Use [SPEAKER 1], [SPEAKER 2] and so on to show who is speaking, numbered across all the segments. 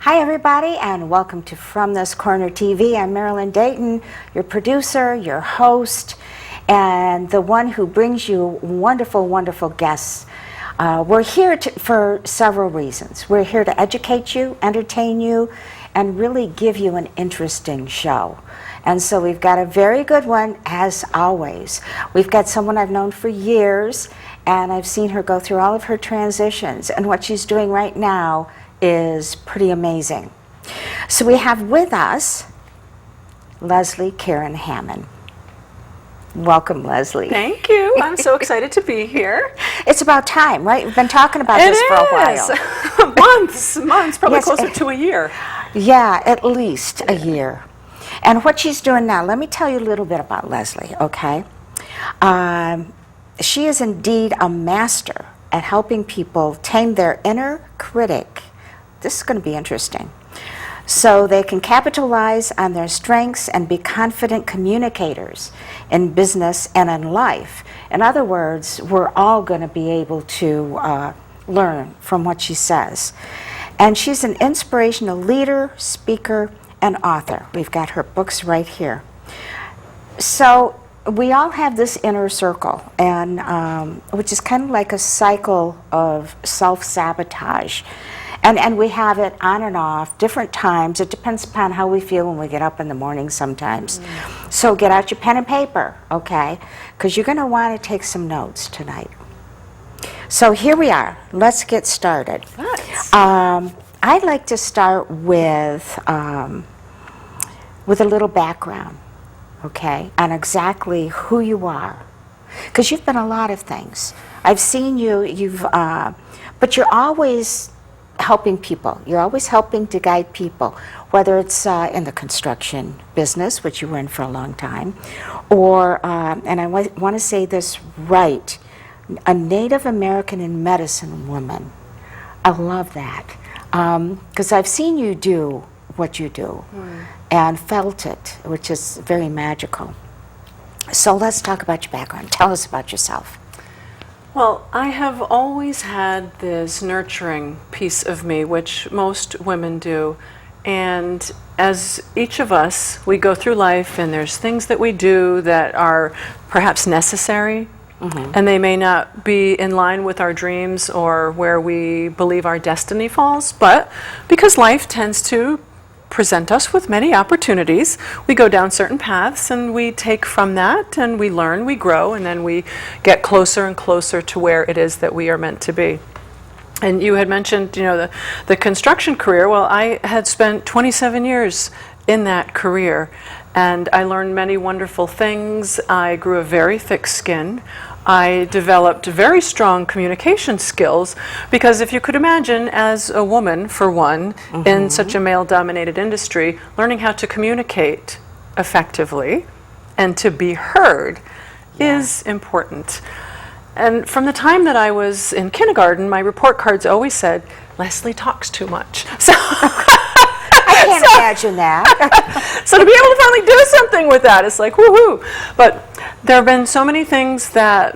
[SPEAKER 1] Hi everybody, and welcome to From This Corner TV. I'm Marilyn Dayton, your producer, your host, and the one who brings you wonderful, wonderful guests. We're here for several reasons. We're here to educate you, entertain you, and really give you an interesting show. And so we've got a very good one, as always. We've got someone I've known for years, and I've seen her go through all of her transitions, and what she's doing right now is pretty amazing. So we have with us Leslie Karen Hammond. Welcome, Leslie.
[SPEAKER 2] Thank you. I'm so excited to be here.
[SPEAKER 1] It's about time, right? We've been talking about this for a while.
[SPEAKER 2] months, probably
[SPEAKER 1] Yes,
[SPEAKER 2] closer to a year.
[SPEAKER 1] Yeah, at least a year. And what she's doing now, let me tell you a little bit about Leslie, okay? She is indeed a master at helping people tame their inner critic. This is going to be interesting. So they can capitalize on their strengths and be confident communicators in business and in life. In other words, we're all going to be able to learn from what she says. And she's an inspirational leader, speaker, and author. We've got her books right here. So we all have this inner circle, and which is kind of like a cycle of self-sabotage. And we have it on and off, different times. It depends upon how we feel when we get up in the morning sometimes. So get out your pen and paper, okay? Because you're going to want to take some notes tonight. So here we are. Let's get started.
[SPEAKER 2] Nice.
[SPEAKER 1] I'd like to start with a little background, okay, on exactly who you are. Because you've been a lot of things. I've seen you, but you're always helping people. You're always helping to guide people, whether it's in the construction business, which you were in for a long time, or, and I want to say this right, a Native American in medicine woman. I love that. Because I've seen you do what you do and felt it, which is very magical. So let's talk about your background. Tell us about yourself.
[SPEAKER 2] Well, I have always had this nurturing piece of me, which most women do. And as each of us, we go through life and there's things that we do that are perhaps necessary, and they may not be in line with our dreams or where we believe our destiny falls, but because life tends to present us with many opportunities, we go down certain paths and we take from that and we learn, we grow, and then we get closer and closer to where it is that we are meant to be. And you had mentioned, the construction career. Well, I had spent 27 years in that career, and I learned many wonderful things. I grew a very thick skin. I developed very strong communication skills, because if you could imagine, as a woman, for one, in such a male-dominated industry, learning how to communicate effectively and to be heard is important. And from the time that I was in kindergarten, my report cards always said, "Leslie talks too much." So
[SPEAKER 1] I can't imagine that.
[SPEAKER 2] So to be able to finally do something with that, it's like, woohoo. But there have been so many things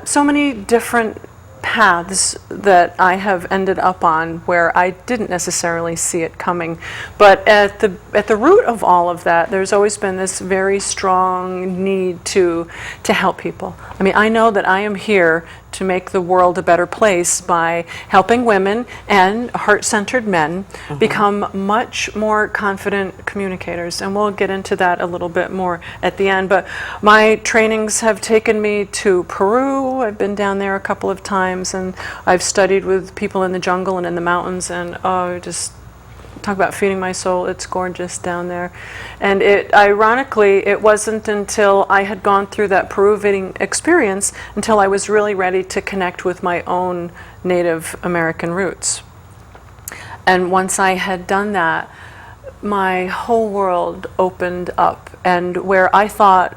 [SPEAKER 2] so many different paths that I have ended up on where I didn't necessarily see it coming. But at the root of all of that, there's always been this very strong need to help people. I mean, I know that I am here to make the world a better place by helping women and heart-centered men become much more confident communicators. And we'll get into that a little bit more at the end. But my trainings have taken me to Peru. I've been down there a couple of times, and I've studied with people in the jungle and in the mountains, and just talk about feeding my soul. It's gorgeous down there. And ironically, it wasn't until I had gone through that Peruvian experience until I was really ready to connect with my own Native American roots. And once I had done that, my whole world opened up. And where I thought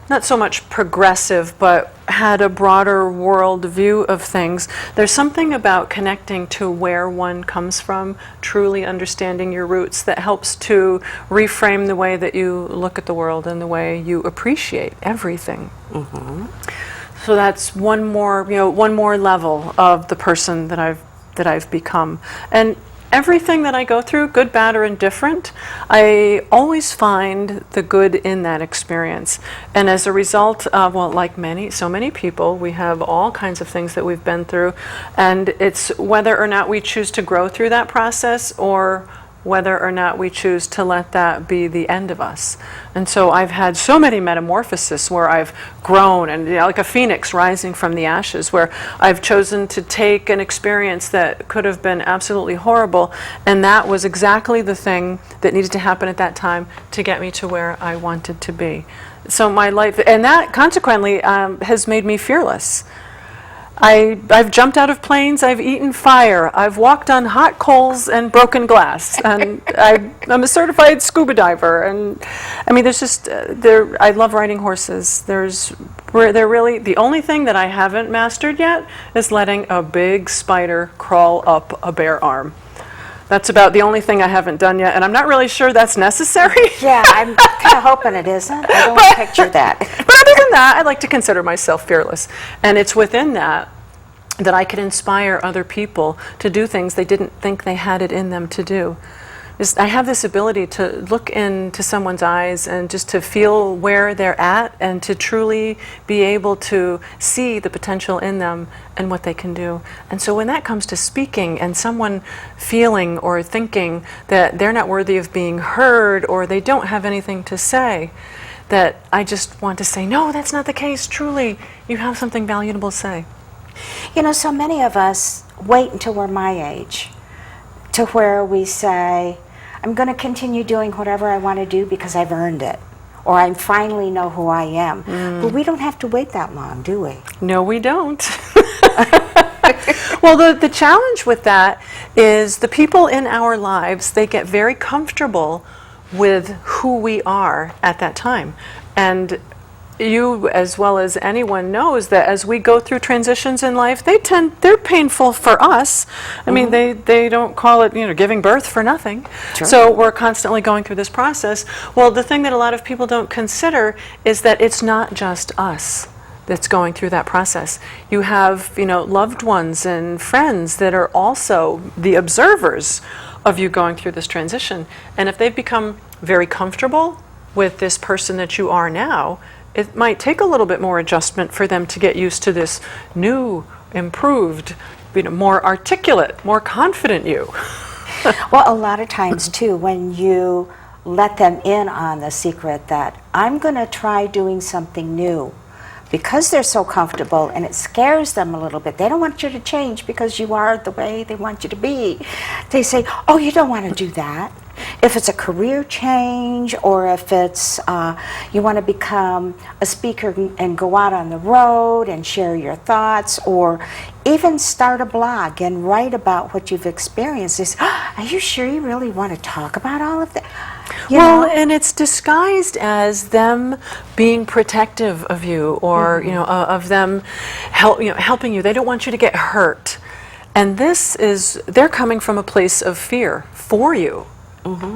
[SPEAKER 2] not so much progressive, but had a broader world view of things. There's something about connecting to where one comes from, truly understanding your roots, that helps to reframe the way that you look at the world and the way you appreciate everything. So that's one more level of the person that I've become. And everything that I go through, good, bad, or indifferent, I always find the good in that experience. And as a result of, well, like so many people, we have all kinds of things that we've been through, and it's whether or not we choose to grow through that process or whether or not we choose to let that be the end of us. And so I've had so many metamorphoses where I've grown, and like a phoenix rising from the ashes, where I've chosen to take an experience that could have been absolutely horrible, and that was exactly the thing that needed to happen at that time to get me to where I wanted to be. So my life, and that consequently has made me fearless. I've jumped out of planes, I've eaten fire, I've walked on hot coals and broken glass, and I'm a certified scuba diver, and I mean, there's just, I love riding horses. They're really, the only thing that I haven't mastered yet is letting a big spider crawl up a bare arm. That's about the only thing I haven't done yet, and I'm not really sure that's necessary.
[SPEAKER 1] Yeah, I'm kind of hoping it isn't. I don't picture that.
[SPEAKER 2] But other than that, I like to consider myself fearless. And it's within that I can inspire other people to do things they didn't think they had it in them to do. I have this ability to look into someone's eyes and just to feel where they're at and to truly be able to see the potential in them and what they can do. And so when that comes to speaking and someone feeling or thinking that they're not worthy of being heard or they don't have anything to say, that I just want to say, no, that's not the case. Truly, you have something valuable to say.
[SPEAKER 1] You know, so many of us wait until we're my age to where we say, I'm going to continue doing whatever I want to do because I've earned it, or I finally know who I am. But we don't have to wait that long, do we?
[SPEAKER 2] No, we don't. Well, the challenge with that is the people in our lives, they get very comfortable with who we are at that time. And you, as well as anyone, knows that as we go through transitions in life, they're painful for us. I mean, they don't call it, giving birth for nothing.
[SPEAKER 1] Sure.
[SPEAKER 2] So we're constantly going through this process. Well, the thing that a lot of people don't consider is that it's not just us that's going through that process. You have, loved ones and friends that are also the observers of you going through this transition. And if they've become very comfortable with this person that you are now, it might take a little bit more adjustment for them to get used to this new, improved, more articulate, more confident you.
[SPEAKER 1] Well, a lot of times, too, when you let them in on the secret that I'm going to try doing something new, because they're so comfortable and it scares them a little bit. They don't want you to change because you are the way they want you to be. They say, oh, you don't want to do that. If it's a career change, or if it's you want to become a speaker and go out on the road and share your thoughts, or even start a blog and write about what you've experienced, they say, oh, are you sure you really want to talk about all of that?
[SPEAKER 2] And it's disguised as them being protective of you, or of them helping you. They don't want you to get hurt, and they're coming from a place of fear for you.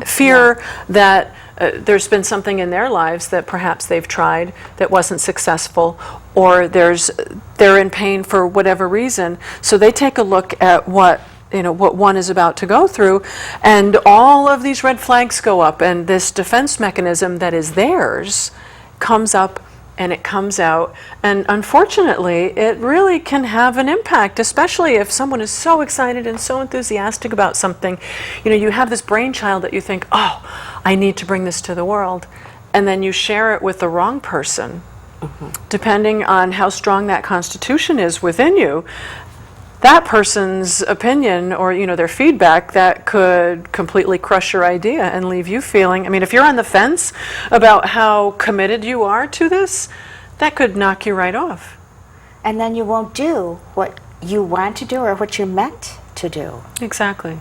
[SPEAKER 2] Fear that there's been something in their lives that perhaps they've tried that wasn't successful, or they're in pain for whatever reason. So they take a look at what one is about to go through, and all of these red flags go up, and this defense mechanism that is theirs comes up and it comes out, and unfortunately it really can have an impact, especially if someone is so excited and so enthusiastic about something. You have this brainchild that you think, oh, I need to bring this to the world, and then you share it with the wrong person. Depending on how strong that constitution is within you, that person's opinion or their feedback, that could completely crush your idea and leave you feeling, if you're on the fence about how committed you are to this, that could knock you right off.
[SPEAKER 1] And then you won't do what you want to do or what you're meant to do.
[SPEAKER 2] Exactly.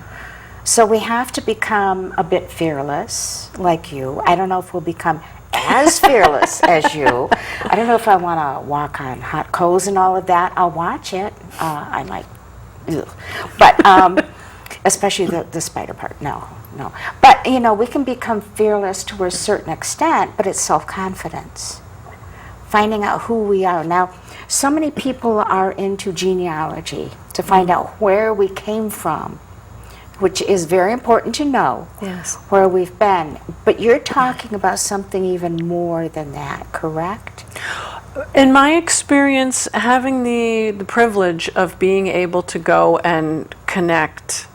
[SPEAKER 1] So we have to become a bit fearless, like you. I don't know if we'll become as fearless as you. I don't know if I want to walk on hot coals and all of that. I'll watch it. I might, but especially the spider part. No. But we can become fearless to a certain extent. But it's self-confidence, finding out who we are. Now, so many people are into genealogy to find out where we came from, which is very important to know
[SPEAKER 2] Yes.
[SPEAKER 1] where we've been. But you're talking about something even more than that, correct?
[SPEAKER 2] In my experience, having the privilege of being able to go and connect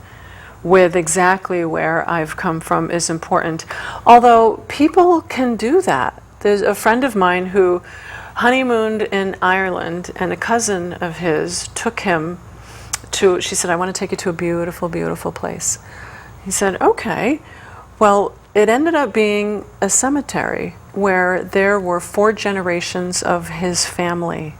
[SPEAKER 2] with exactly where I've come from is important. Although people can do that. There's a friend of mine who honeymooned in Ireland, and a cousin of his took him to, she said, I want to take you to a beautiful, beautiful place. He said, okay. Well, it ended up being a cemetery where there were 4 generations of his family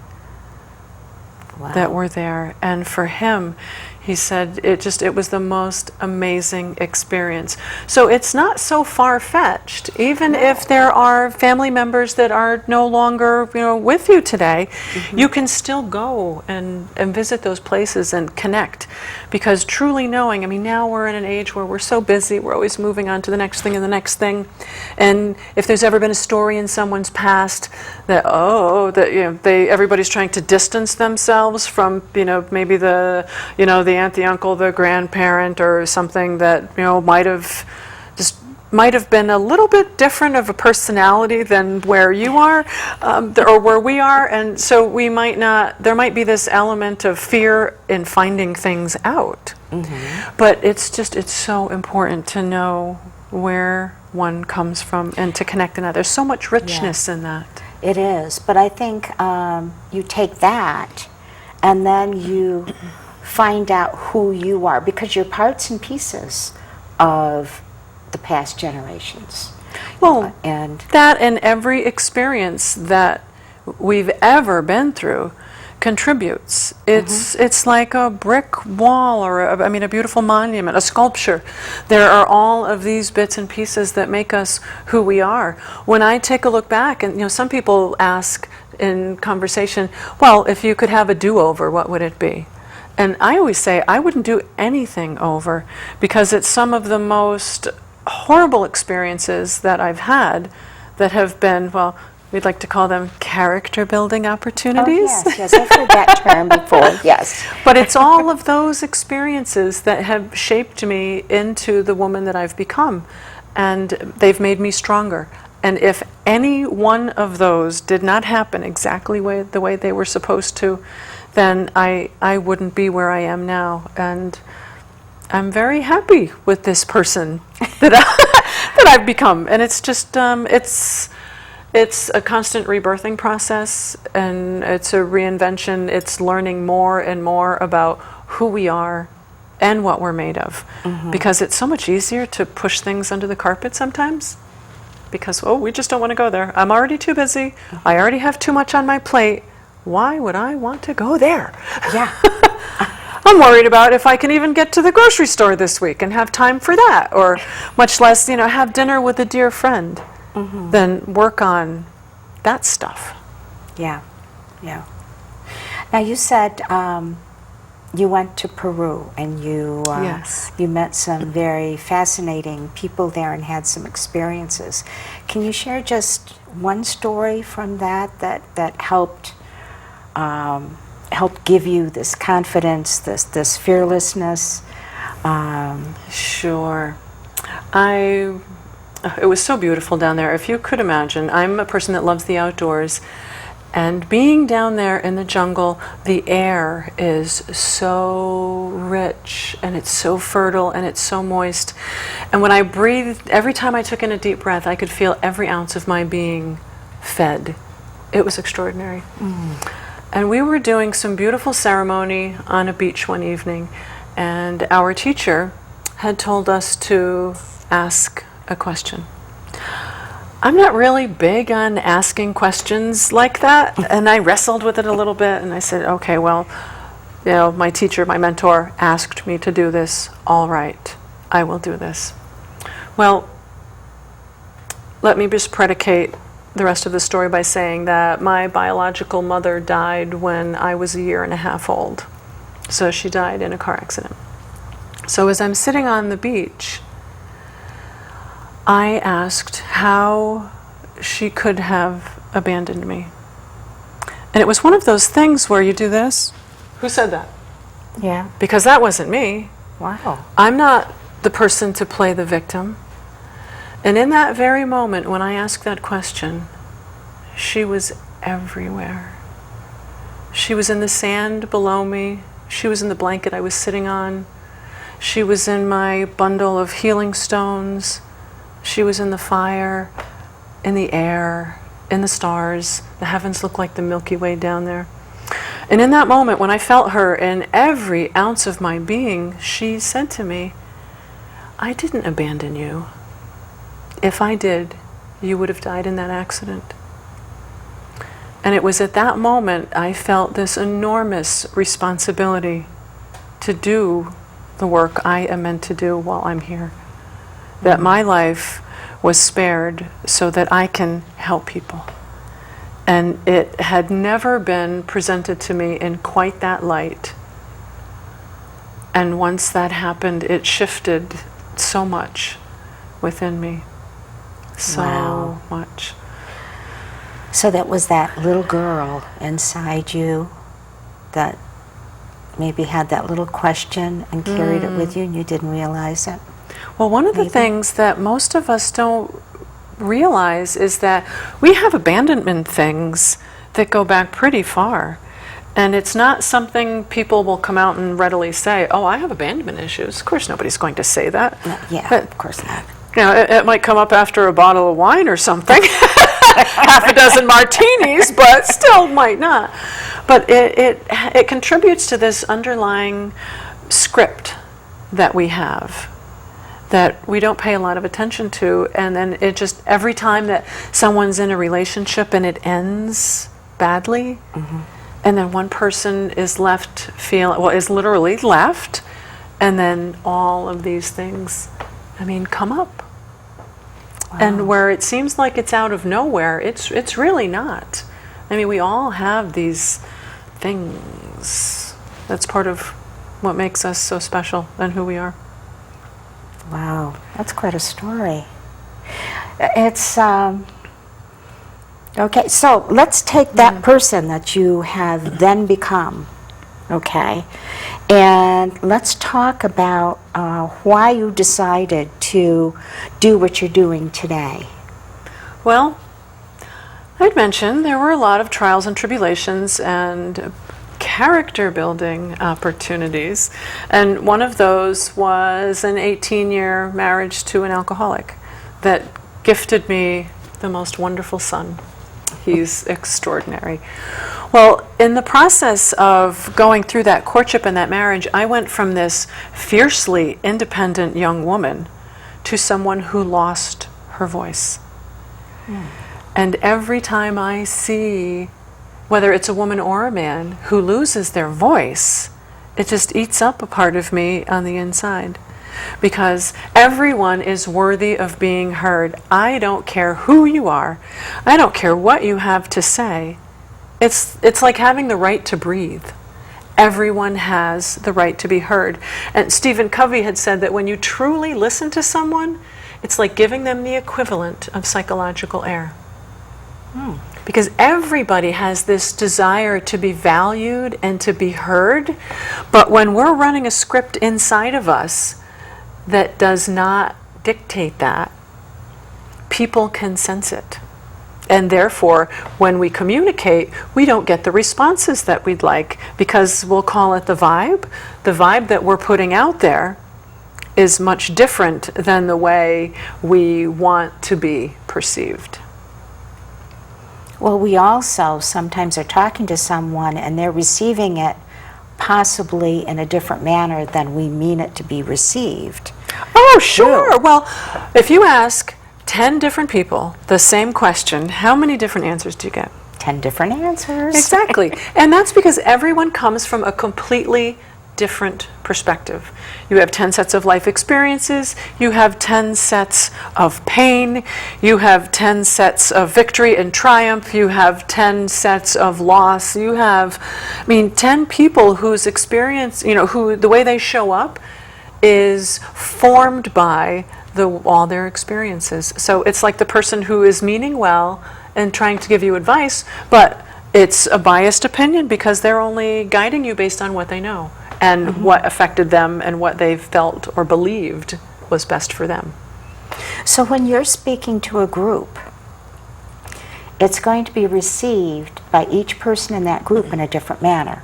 [SPEAKER 2] that were there. And for him, he said it was the most amazing experience. So it's not so far-fetched. Even if there are family members that are no longer, with you today, you can still go and visit those places and connect. Because truly knowing, now we're in an age where we're so busy, we're always moving on to the next thing and the next thing. And if there's ever been a story in someone's past that, everybody's trying to distance themselves from, maybe the aunt, the uncle, the grandparent, or something that might have been a little bit different of a personality than where you are, or where we are, and so there might be this element of fear in finding things out. But it's so important to know where one comes from and to connect in that. There's so much richness in that.
[SPEAKER 1] It is, but I think you take that and then you find out who you are, because you're parts and pieces of the past generations.
[SPEAKER 2] Well,
[SPEAKER 1] and
[SPEAKER 2] that and every experience that we've ever been through contributes. It's like a brick wall or a beautiful monument, a sculpture. There are all of these bits and pieces that make us who we are. When I take a look back, and some people ask in conversation, well, if you could have a do-over, what would it be? And I always say I wouldn't do anything over, because it's some of the most horrible experiences that I've had that have been, well, we'd like to call them character building opportunities.
[SPEAKER 1] Oh, yes, I've heard that term before, yes.
[SPEAKER 2] But it's all of those experiences that have shaped me into the woman that I've become, and they've made me stronger. And if any one of those did not happen exactly the way they were supposed to, then I wouldn't be where I am now. And I'm very happy with this person that I've become. And it's just, it's a constant rebirthing process, and it's a reinvention. It's learning more and more about who we are and what we're made of. Because it's so much easier to push things under the carpet sometimes. Because, we just don't want to go there. I'm already too busy. I already have too much on my plate. Why would I want to go there?
[SPEAKER 1] Yeah.
[SPEAKER 2] I'm worried about if I can even get to the grocery store this week and have time for that, or much less, have dinner with a dear friend, than work on that stuff.
[SPEAKER 1] Yeah. Now you said you went to Peru, and you
[SPEAKER 2] Yes.
[SPEAKER 1] you met some very fascinating people there and had some experiences. Can you share just one story from that helped give you this confidence, this fearlessness?
[SPEAKER 2] Sure. It was so beautiful down there. If you could imagine, I'm a person that loves the outdoors, and being down there in the jungle, the air is so rich, and it's so fertile, and it's so moist. And when I breathed, every time I took in a deep breath, I could feel every ounce of my being fed. It was extraordinary. And we were doing some beautiful ceremony on a beach one evening, and our teacher had told us to ask a question. I'm not really big on asking questions like that, and I wrestled with it a little bit, and I said, okay, well, my teacher, my mentor, asked me to do this. All right, I will do this. Well, let me just predicate the rest of the story by saying that my biological mother died when I was 1.5 years old. So she died in a car accident. So as I'm sitting on the beach, I asked how she could have abandoned me. And it was one of those things where you do this. Who said that?
[SPEAKER 1] Yeah.
[SPEAKER 2] Because that wasn't me.
[SPEAKER 1] Wow.
[SPEAKER 2] I'm not the person to play the victim. And in that very moment when I asked that question, she was everywhere. She was in the sand below me. She was in the blanket I was sitting on. She was in my bundle of healing stones. She was in the fire, in the air, in the stars. The heavens looked like the Milky Way down there. And in that moment, when I felt her in every ounce of my being, she said to me, I didn't abandon you. If I did, you would have died in that accident. And it was at that moment I felt this enormous responsibility to do the work I am meant to do while I'm here. That my life was spared so that I can help people. And it had never been presented to me in quite that light. And once that happened, it shifted so much within me. So
[SPEAKER 1] Wow.
[SPEAKER 2] much.
[SPEAKER 1] So that was that little girl inside you that maybe had that little question and carried it with you and you didn't realize it?
[SPEAKER 2] Well, one of the
[SPEAKER 1] Maybe.
[SPEAKER 2] things that most of us don't realize is that we have abandonment things that go back pretty far. And it's not something people will come out and readily say, oh, I have abandonment issues. Of course, nobody's going to say that.
[SPEAKER 1] Yeah,
[SPEAKER 2] But,
[SPEAKER 1] of course not.
[SPEAKER 2] you know, it might come up after a bottle of wine or something. Half a dozen martinis, but still might not. But it contributes to this underlying script that we have that we don't pay a lot of attention to, and then it just, every time that someone's in a relationship and it ends badly, and then one person is left is literally left, and then all of these things, come up. And where it seems like it's out of nowhere, it's really not. We all have these things. That's part of what makes us so special and who we are.
[SPEAKER 1] Wow, that's quite a story. It's, okay, so let's take that person that you have then become, okay, and let's talk about why you decided to do what you're doing today.
[SPEAKER 2] Well, I'd mentioned there were a lot of trials and tribulations and character building opportunities, and one of those was an 18-year marriage to an alcoholic that gifted me the most wonderful son. He's extraordinary. Well, in the process of going through that courtship and that marriage, I went from this fiercely independent young woman to someone who lost her voice. And every time I see, whether it's a woman or a man, who loses their voice, it just eats up a part of me on the inside. Because everyone is worthy of being heard. I don't care who you are. I don't care what you have to say. It's like having the right to breathe. Everyone has the right to be heard. And Stephen Covey had said that when you truly listen to someone, it's like giving them the equivalent of psychological air. Because everybody has this desire to be valued and to be heard, but when we're running a script inside of us that does not dictate that, people can sense it. And therefore, when we communicate, we don't get the responses that we'd like, because we'll call it the vibe. The vibe that we're putting out there is much different than the way we want to be perceived.
[SPEAKER 1] Well, we also sometimes are talking to someone and they're receiving it possibly in a different manner than we mean it to be received.
[SPEAKER 2] Oh, sure. Well, if you ask 10 different people the same question, how many different answers do you get?
[SPEAKER 1] 10 different answers.
[SPEAKER 2] Exactly. And that's because everyone comes from a completely different perspective. You have 10 sets of life experiences, you have 10 sets of pain, you have 10 sets of victory and triumph, you have 10 sets of loss, you have, 10 people whose experience, who the way they show up is formed by all their experiences. So it's like the person who is meaning well and trying to give you advice, but it's a biased opinion because they're only guiding you based on what they know. and what affected them and what they felt or believed was best for them.
[SPEAKER 1] So when you're speaking to a group, it's going to be received by each person in that group in a different manner.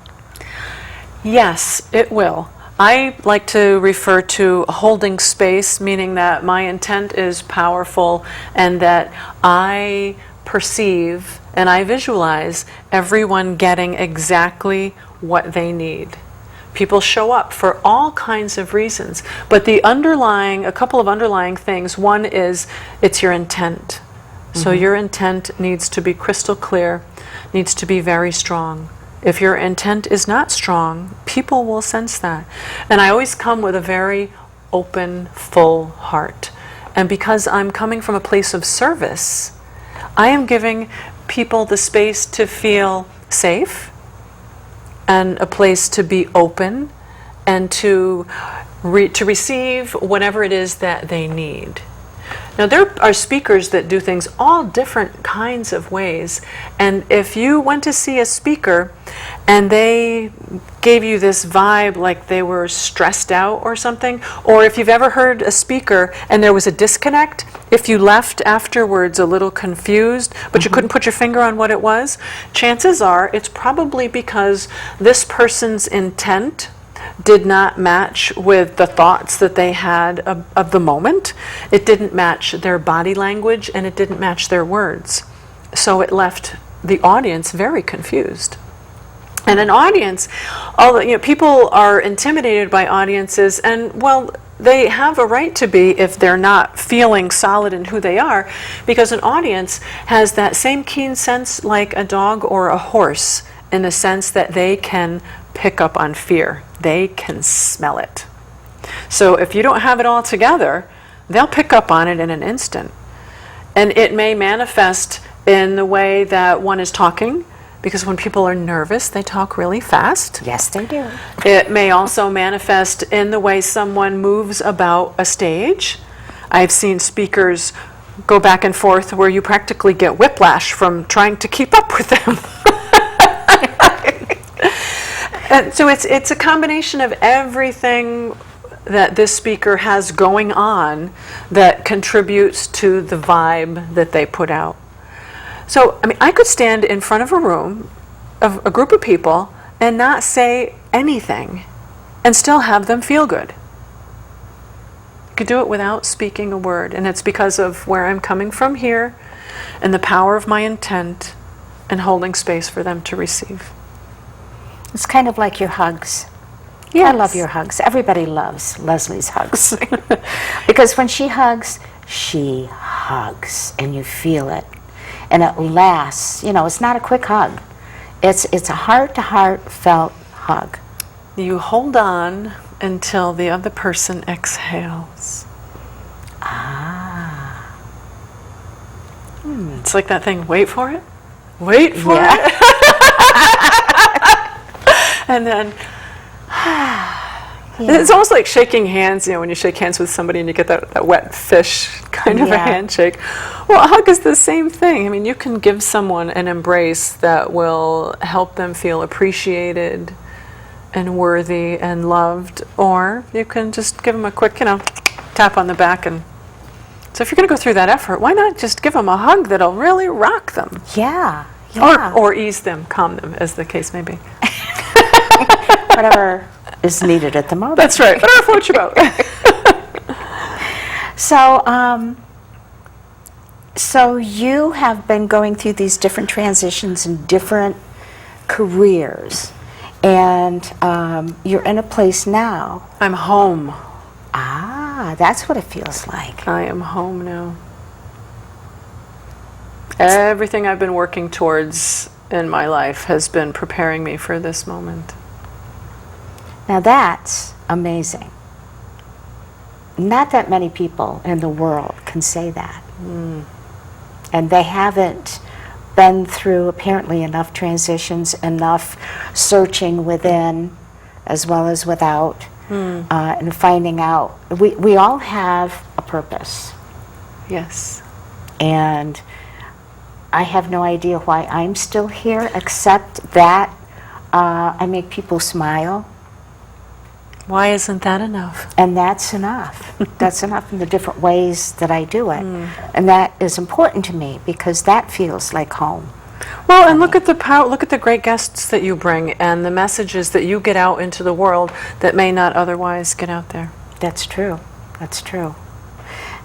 [SPEAKER 2] Yes, it will. I like to refer to holding space, meaning that my intent is powerful and that I perceive and I visualize everyone getting exactly what they need. People show up for all kinds of reasons, but a couple of underlying things. One is it's your intent. So your intent needs to be crystal clear, needs to be very strong. If your intent is not strong, people will sense that. And I always come with a very open, full heart. And because I'm coming from a place of service, I am giving people the space to feel safe and a place to be open and to receive whatever it is that they need. Now, there are speakers that do things all different kinds of ways, and if you went to see a speaker and they gave you this vibe like they were stressed out or something, or if you've ever heard a speaker and there was a disconnect, if you left afterwards a little confused, but you couldn't put your finger on what it was, chances are it's probably because this person's intent did not match with the thoughts that they had of the moment. It didn't match their body language and it didn't match their words. So it left the audience very confused. And an audience, people are intimidated by audiences, and well, they have a right to be if they're not feeling solid in who they are, because an audience has that same keen sense like a dog or a horse, in the sense that they can pick up on fear. They can smell it. So if you don't have it all together, they'll pick up on it in an instant. And it may manifest in the way that one is talking, because when people are nervous, they talk really fast.
[SPEAKER 1] Yes, they do.
[SPEAKER 2] It may also manifest in the way someone moves about a stage. I've seen speakers go back and forth where you practically get whiplash from trying to keep up with them. And so it's a combination of everything that this speaker has going on that contributes to the vibe that they put out. So, I could stand in front of a room, of a group of people, and not say anything, and still have them feel good. I could do it without speaking a word, and it's because of where I'm coming from here, and the power of my intent, and holding space for them to receive.
[SPEAKER 1] It's kind of like your hugs.
[SPEAKER 2] Yes.
[SPEAKER 1] I love your hugs. Everybody loves Leslie's hugs. Because when she hugs, and you feel it. And it lasts. It's not a quick hug. It's a heart-to-heart felt hug.
[SPEAKER 2] You hold on until the other person exhales. It's like that thing, wait for it. Wait for it. And then, it's almost like shaking hands, when you shake hands with somebody and you get that wet fish kind of a handshake. Well, a hug is the same thing. You can give someone an embrace that will help them feel appreciated and worthy and loved, or you can just give them a quick, tap on the back. And so if you're going to go through that effort, why not just give them a hug that'll really rock them?
[SPEAKER 1] Yeah.
[SPEAKER 2] Or ease them, calm them, as the case may be.
[SPEAKER 1] Whatever is needed at the moment.
[SPEAKER 2] That's right. Whatever floats your boat.
[SPEAKER 1] So you have been going through these different transitions and different careers, and you're in a place now.
[SPEAKER 2] I'm home.
[SPEAKER 1] That's what it feels like.
[SPEAKER 2] I am home now. Everything I've been working towards in my life has been preparing me for this moment.
[SPEAKER 1] Now that's amazing. Not that many people in the world can say that. And they haven't been through apparently enough transitions, enough searching within as well as without, and finding out. We all have a purpose.
[SPEAKER 2] Yes.
[SPEAKER 1] And I have no idea why I'm still here, except that I make people smile.
[SPEAKER 2] Why isn't that enough?
[SPEAKER 1] And that's enough. That's enough in the different ways that I do it. And that is important to me because that feels like home.
[SPEAKER 2] Well, and look at the great guests that you bring and the messages that you get out into the world that may not otherwise get out there.
[SPEAKER 1] That's true. That's true.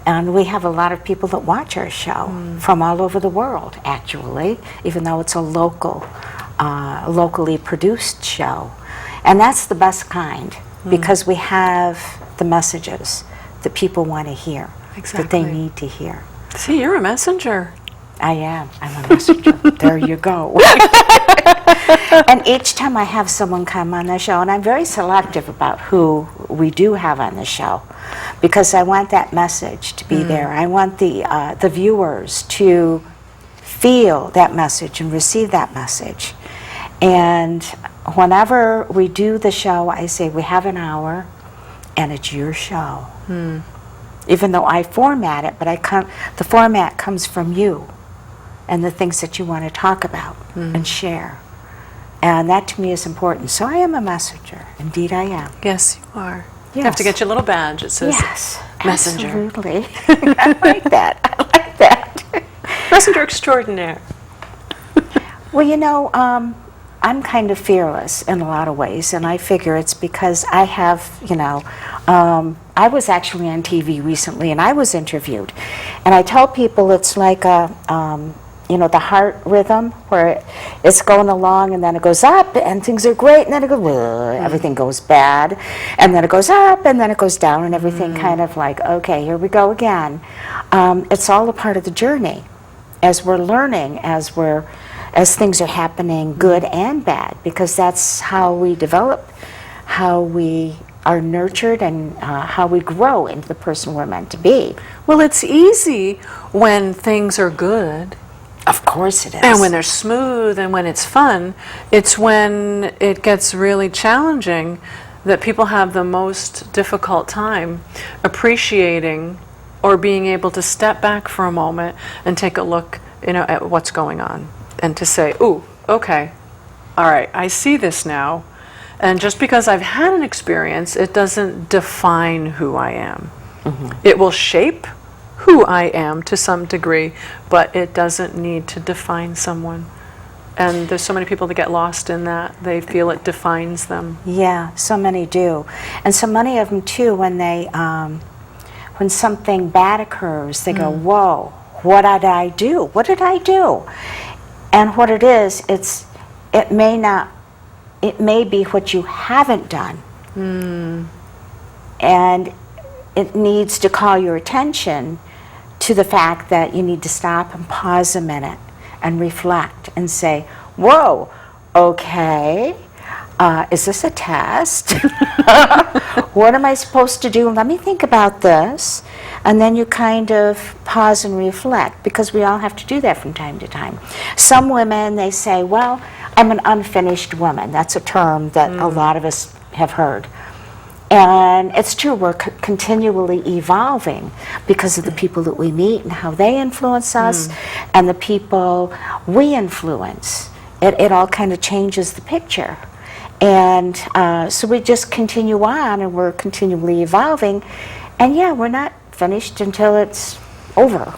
[SPEAKER 1] And we have a lot of people that watch our show from all over the world, actually, even though it's a locally produced show. And that's the best kind because we have the messages that people want to hear, that they need to hear.
[SPEAKER 2] See, you're a messenger.
[SPEAKER 1] I am. I'm a messenger. There you go. And each time I have someone come on the show, and I'm very selective about who we do have on the show, because I want that message to be there. I want the viewers to feel that message and receive that message. And whenever we do the show, I say we have an hour, and it's your show. Even though I format it, but the format comes from you and the things that you want to talk about and share. And that to me is important. So I am a messenger. Indeed I am.
[SPEAKER 2] Yes, you are.
[SPEAKER 1] Yes.
[SPEAKER 2] You have to get your little badge. It says messenger.
[SPEAKER 1] Absolutely. I like that. I like that.
[SPEAKER 2] Messenger extraordinaire.
[SPEAKER 1] Well, you know, I'm kind of fearless in a lot of ways, and I figure it's because I have, I was actually on TV recently, and I was interviewed, and I tell people it's like the heart rhythm, where it's going along, and then it goes up, and things are great, and then it goes, everything goes bad, and then it goes up, and then it goes down, and everything kind of like, okay, here we go again. It's all a part of the journey, as we're learning, as things are happening, good and bad, because that's how we develop, how we are nurtured, and how we grow into the person we're meant to be.
[SPEAKER 2] Well, it's easy when things are good.
[SPEAKER 1] Of course it is.
[SPEAKER 2] And when they're smooth and when it's fun. It's when it gets really challenging that people have the most difficult time appreciating or being able to step back for a moment and take a look, at what's going on. And to say, ooh, okay, all right, I see this now. And just because I've had an experience, it doesn't define who I am. It will shape who I am to some degree, but it doesn't need to define someone. And there's so many people that get lost in that. They feel it defines them.
[SPEAKER 1] Yeah, so many do. And so many of them, too, when something bad occurs, they go, whoa, what did I do? What did I do? And what it is, it may be what you haven't done. And it needs to call your attention to the fact that you need to stop and pause a minute and reflect and say, whoa, okay, is this a test? What am I supposed to do? Let me think about this. And then you kind of pause and reflect, because we all have to do that from time to time. Some women, they say, well, I'm an unfinished woman. That's a term that a lot of us have heard. And it's true, we're continually evolving because of the people that we meet and how they influence us and the people we influence. It all kind of changes the picture. And so we just continue on, and we're continually evolving. And yeah, we're not finished until it's over.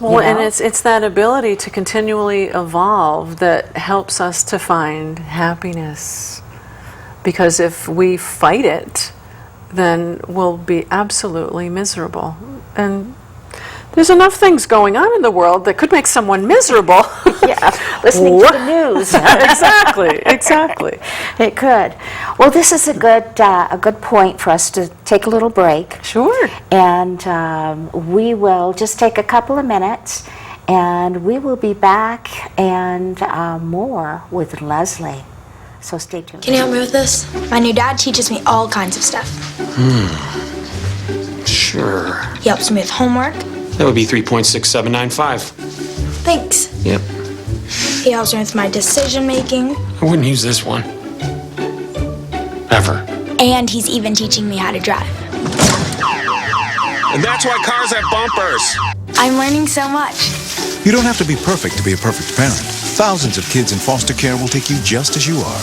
[SPEAKER 2] Well, and it's that ability to continually evolve that helps us to find happiness. Because if we fight it, then we'll be absolutely miserable. And there's enough things going on in the world that could make someone miserable.
[SPEAKER 1] Yeah, listening to the news.
[SPEAKER 2] Exactly.
[SPEAKER 1] It could. Well, this is a good point for us to take a little break.
[SPEAKER 2] Sure.
[SPEAKER 1] And we will just take a couple of minutes, and we will be back and more with Leslie. So stay tuned.
[SPEAKER 3] Can you help me with this? My new dad teaches me all kinds of stuff.
[SPEAKER 4] Sure.
[SPEAKER 3] He helps me with homework.
[SPEAKER 4] That would be 3.6795.
[SPEAKER 3] Thanks.
[SPEAKER 4] Yep.
[SPEAKER 3] He helps me with my decision making.
[SPEAKER 4] I wouldn't use this one. Ever.
[SPEAKER 3] And he's even teaching me how to drive.
[SPEAKER 5] And that's why cars have bumpers.
[SPEAKER 3] I'm learning so much.
[SPEAKER 6] You don't have to be perfect to be a perfect parent. Thousands of kids in foster care will take you just as you are.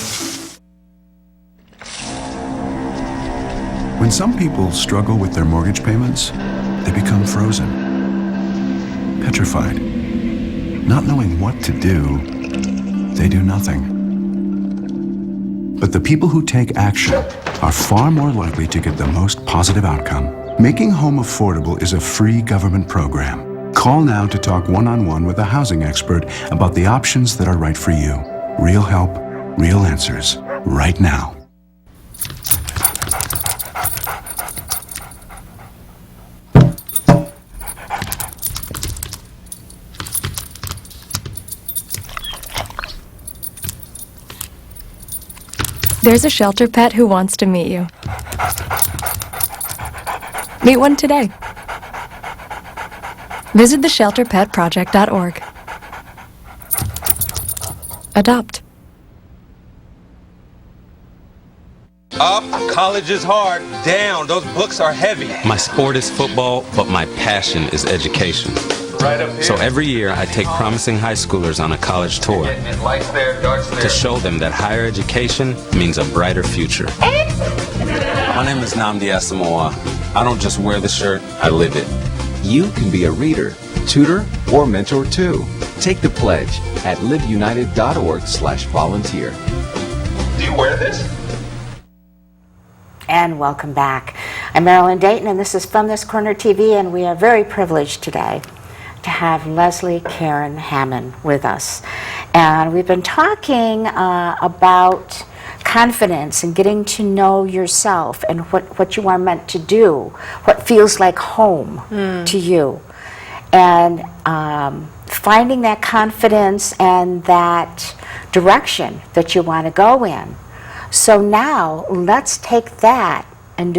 [SPEAKER 6] When some people struggle with their mortgage payments, they become frozen, petrified. Not knowing what to do, they do nothing. But the people who take action are far more likely to get the most positive outcome. Making home affordable is a free government program. Call now to talk one-on-one with a housing expert about the options that are right for you. Real help, real answers, right now.
[SPEAKER 7] There's a shelter pet who wants to meet you. Meet one today. Visit theshelterpetproject.org. Adopt.
[SPEAKER 8] Up, college is hard. Down, those books are heavy.
[SPEAKER 9] My sport is football, but my passion is education.
[SPEAKER 8] Right up here.
[SPEAKER 9] So every year I take promising high schoolers on a college tour
[SPEAKER 8] Lights there, darts there.
[SPEAKER 9] to show them that higher education means a brighter future. My name is Nnamdi Asamoah. I don't just wear the shirt, I live it.
[SPEAKER 10] You can be a reader, tutor, or mentor too. Take the pledge at liveunited.org/volunteer.
[SPEAKER 8] Do you wear this?
[SPEAKER 1] And welcome back. I'm Marilyn Dayton, and this is From This Corner TV, and we are very privileged today to have Leslie Karen Hammond with us. And we've been talking about confidence and getting to know yourself and what you are meant to do, what feels like home to you. And finding that confidence and that direction that you want to go in. So now let's take that and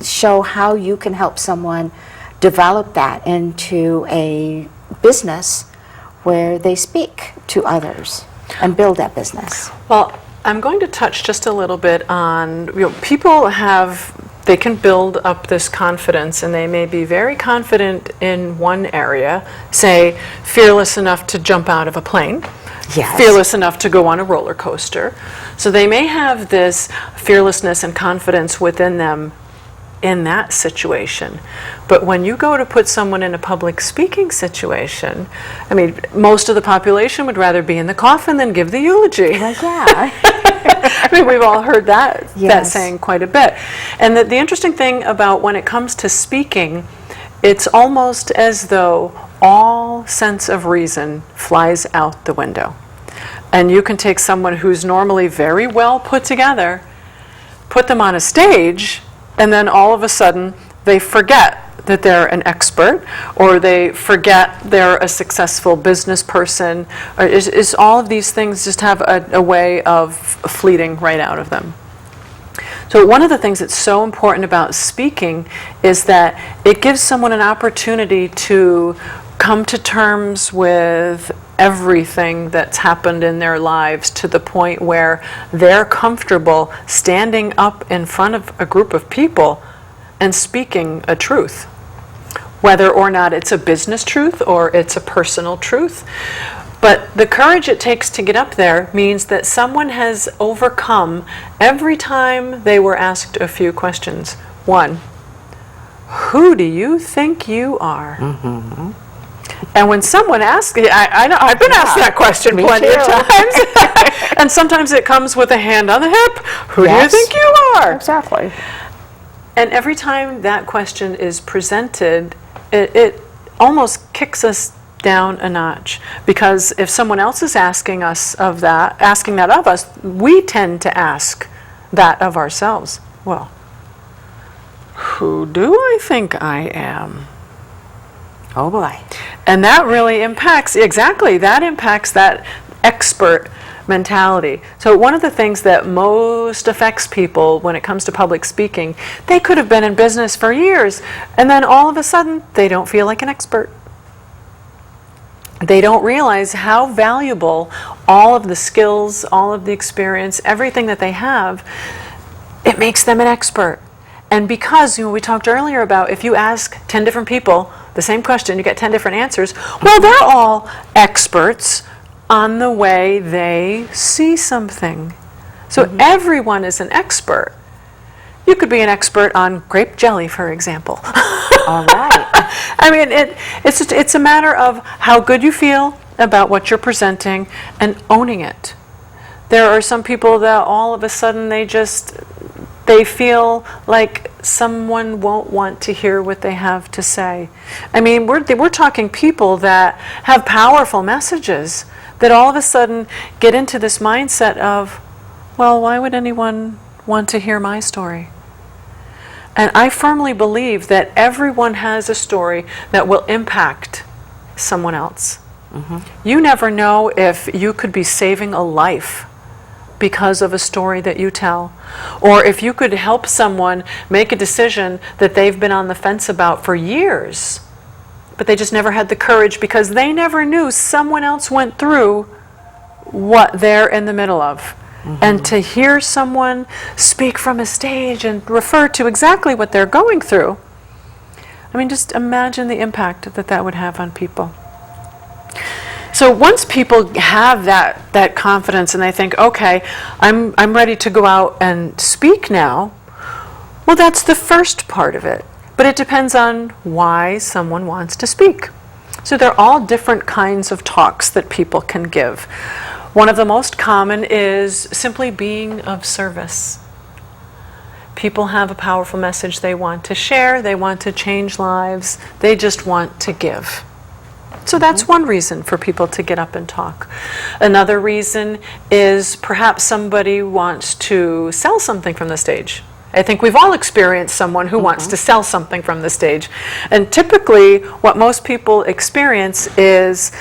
[SPEAKER 1] show how you can help someone develop that into a business where they speak to others and build that business.
[SPEAKER 2] Well, I'm going to touch just a little bit on, people they can build up this confidence, and they may be very confident in one area, say fearless enough to jump out of a plane.
[SPEAKER 1] Yes.
[SPEAKER 2] Fearless enough to go on a roller coaster. So they may have this fearlessness and confidence within them in that situation. But when you go to put someone in a public speaking situation, I mean, most of the population would rather be in the coffin than give the eulogy.
[SPEAKER 1] Well, yeah.
[SPEAKER 2] I mean, we've all heard that
[SPEAKER 1] Yes.
[SPEAKER 2] saying quite a bit. And the interesting thing about when it comes to speaking, it's almost as though all sense of reason flies out the window. And you can take someone who's normally very well put together, put them on a stage, and then all of a sudden they forget that they're an expert, or they forget they're a successful business person. Or is all of these things just have a way of fleeting right out of them. So one of the things that's so important about speaking is that it gives someone an opportunity to come to terms with everything that's happened in their lives to the point where they're comfortable standing up in front of a group of people and speaking a truth, whether or not it's a business truth or it's a personal truth. But the courage it takes to get up there means that someone has overcome every time they were asked a few questions. One, who do you think you are? Mm-hmm. And when someone asks, I've been asked that question plenty of times. And sometimes it comes with a hand on the hip. Who do you think you are?
[SPEAKER 1] Exactly.
[SPEAKER 2] And every time that question is presented, it almost kicks us down a notch, because if someone else is asking that of us, we tend to ask that of ourselves. Well, who do I think I am?
[SPEAKER 1] Oh boy.
[SPEAKER 2] And that really impacts that expert mentality. So one of the things that most affects people when it comes to public speaking, they could have been in business for years, and then all of a sudden they don't feel like an expert. They don't realize how valuable all of the skills, all of the experience, everything that they have, it makes them an expert. And because, we talked earlier about if you ask 10 different people the same question, you get 10 different answers, well, they're all experts on the way they see something. So everyone is an expert. You could be an expert on grape jelly, for example.
[SPEAKER 1] All right.
[SPEAKER 2] I mean, it's a matter of how good you feel about what you're presenting and owning it. There are some people that all of a sudden they feel like someone won't want to hear what they have to say. I mean, we're talking people that have powerful messages that all of a sudden get into this mindset of, well, why would anyone want to hear my story? And I firmly believe that everyone has a story that will impact someone else. You never know if you could be saving a life because of a story that you tell, or if you could help someone make a decision that they've been on the fence about for years, but they just never had the courage because they never knew someone else went through what they're in the middle of. And to hear someone speak from a stage and refer to exactly what they're going through, I mean, just imagine the impact that that would have on people. So once people have that confidence and they think, okay, I'm ready to go out and speak now, well, that's the first part of it. But it depends on why someone wants to speak. So there are all different kinds of talks that people can give. One of the most common is simply being of service. People have a powerful message they want to share, they want to change lives, they just want to give. So that's one reason for people to get up and talk. Another reason is perhaps somebody wants to sell something from the stage. I think we've all experienced someone who wants to sell something from the stage. And typically what most people experience is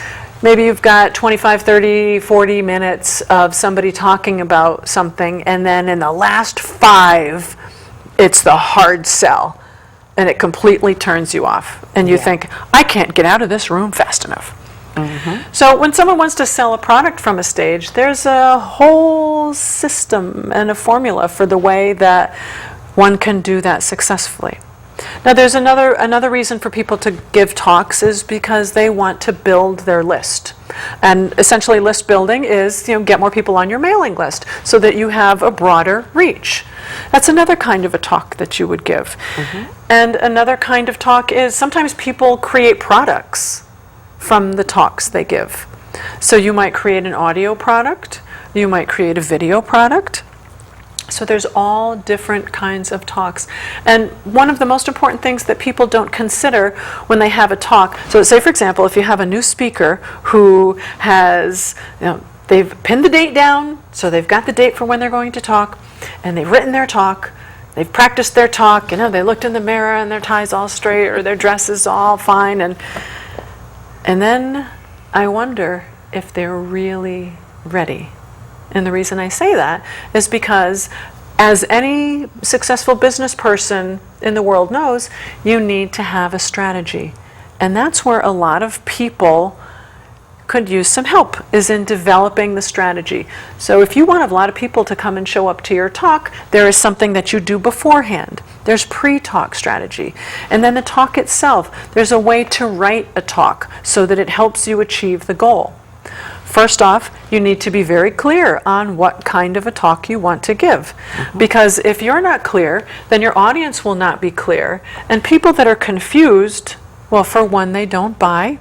[SPEAKER 2] maybe you've got 25, 30, 40 minutes of somebody talking about something, and then in the last 5, it's the hard sell, and it completely turns you off. And you think, I can't get out of this room fast enough. So when someone wants to sell a product from a stage, there's a whole system and a formula for the way that one can do that successfully. Now there's another reason for people to give talks is because they want to build their list. And essentially list building is, get more people on your mailing list so that you have a broader reach. That's another kind of a talk that you would give. And another kind of talk is sometimes people create products from the talks they give. So you might create an audio product, you might create a video product. So there's all different kinds of talks. And one of the most important things that people don't consider when they have a talk, so say for example, if you have a new speaker who has, they've pinned the date down, so they've got the date for when they're going to talk, and they've written their talk, they've practiced their talk, they looked in the mirror and their tie's all straight or their dress is all fine, and then I wonder if they're really ready. And the reason I say that is because, as any successful business person in the world knows, you need to have a strategy. And that's where a lot of people could use some help, is in developing the strategy. So if you want a lot of people to come and show up to your talk, there is something that you do beforehand. There's pre-talk strategy. And then the talk itself, there's a way to write a talk so that it helps you achieve the goal. First off, you need to be very clear on what kind of a talk you want to give. Because if you're not clear, then your audience will not be clear. And people that are confused, well, for one, they don't buy.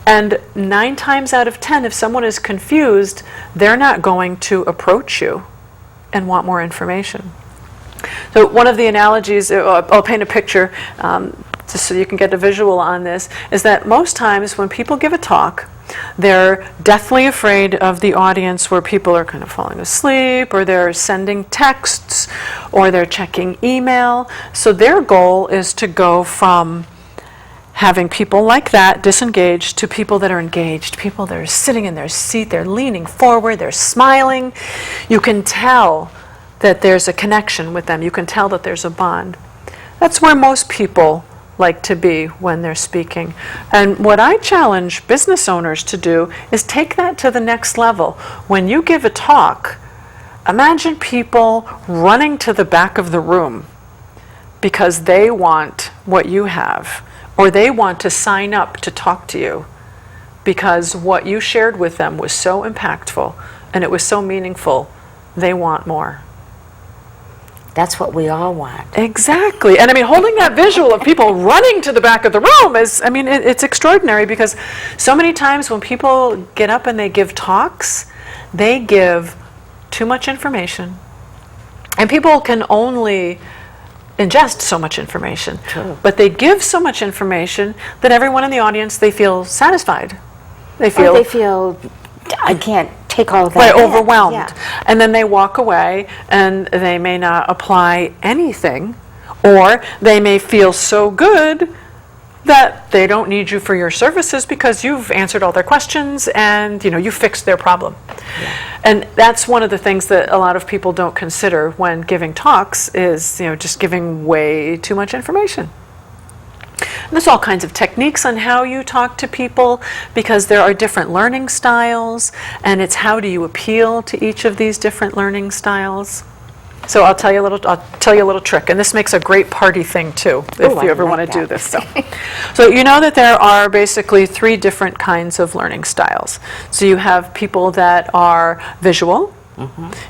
[SPEAKER 2] And 9 times out of 10, if someone is confused, they're not going to approach you and want more information. So one of the analogies, I'll paint a picture just so you can get a visual on this, is that most times when people give a talk, they're deathly afraid of the audience where people are kind of falling asleep, or they're sending texts, or they're checking email. So their goal is to go from having people like that disengaged to people that are engaged, people that are sitting in their seat, they're leaning forward, they're smiling. You can tell that there's a connection with them. You can tell that there's a bond. That's where most people like to be when they're speaking. And what I challenge business owners to do is take that to the next level. When you give a talk, imagine people running to the back of the room because they want what you have, or they want to sign up to talk to you because what you shared with them was so impactful and it was so meaningful, they want more.
[SPEAKER 1] That's what we all want.
[SPEAKER 2] Exactly. And I mean, holding that visual of people running to the back of the room is, I mean, it's extraordinary, because so many times when people get up and they give talks, they give too much information. And people can only ingest so much information.
[SPEAKER 1] True.
[SPEAKER 2] But they give so much information that everyone in the audience, they feel satisfied. They feel,
[SPEAKER 1] I can't take all of that
[SPEAKER 2] right,
[SPEAKER 1] in.
[SPEAKER 2] overwhelmed.
[SPEAKER 1] Yeah.
[SPEAKER 2] And then they walk away and they may not apply anything, or they may feel so good that they don't need you for your services because you've answered all their questions and you fixed their problem. And that's one of the things that a lot of people don't consider when giving talks is just giving way too much information. And there's all kinds of techniques on how you talk to people, because there are different learning styles, and it's how do you appeal to each of these different learning styles. So I'll tell you a little trick, and this makes a great party thing too, if you ever want to do this. So you know that there are basically 3 different kinds of learning styles. So you have people that are visual,